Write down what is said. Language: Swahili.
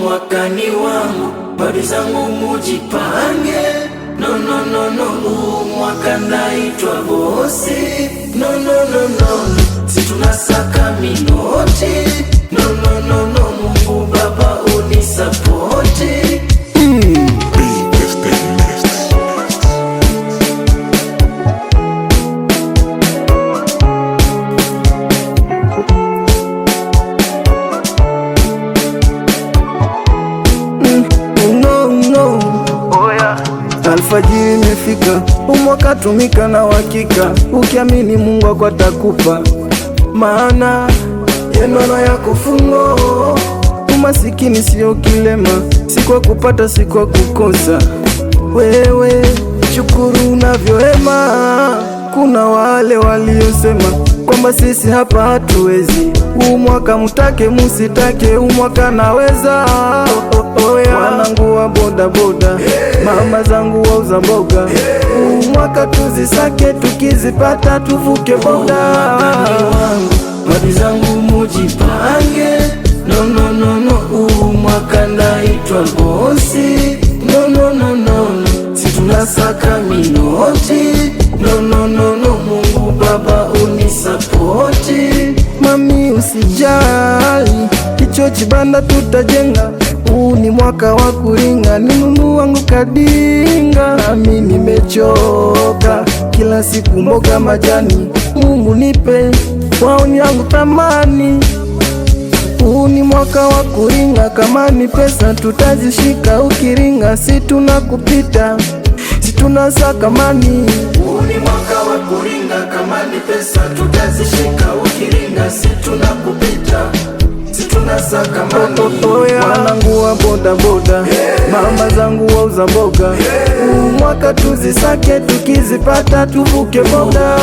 mwaka ni wangu, badi zangu mujipange. No, no, no, no, mwaka naitwa bosi. No, no, no, no, si tunasaka minoti. No, no, no, no, Mungu Baba unisapoti. Alfajiri imefika, umwaka tumika na uhakika. Ukiamini Mungu wako atakupa, maana yenono yako fungo. Umasikini sio kilema, si kwa kupata si kwa kukosa. Wewe shukuru unavyohema. Kuna wale waliosema kwamba sisi hapa hatuwezi. Umwaka mutake musitake, umwaka naweza. Wanangu wa boda boda, mama zangu wauza mboga, umwaka tuzisake, tukizipata tuvuke boda. Badi zangu mujipange. No, no, no, no, umwaka naitwa bosi. No, no, no, no, si tunasaka minoti. No, no, no, no, Mungu Baba unisapoti. Mami usijali, hicho chibanda tutajenga. Huu ni mwaka wa kuringa, ninunu wangu kadinga. Nami nimechoka, kila siku mboga majani. Mungu nipe waoni yangu tamani. Huu ni mwaka wa kuringa, kama ni pesa tutazishika. Ukiringa si tunakupita, si tunasaka mani. Huu ni mwaka wa kuringa, kama ni pesa tutazishika. Ukiringa si tunakupita, si tunasaka mani. Wanangu wa boda boda, mama zangu wauza mboga, umwaka tuzisake, tukizipata tuvuke boda.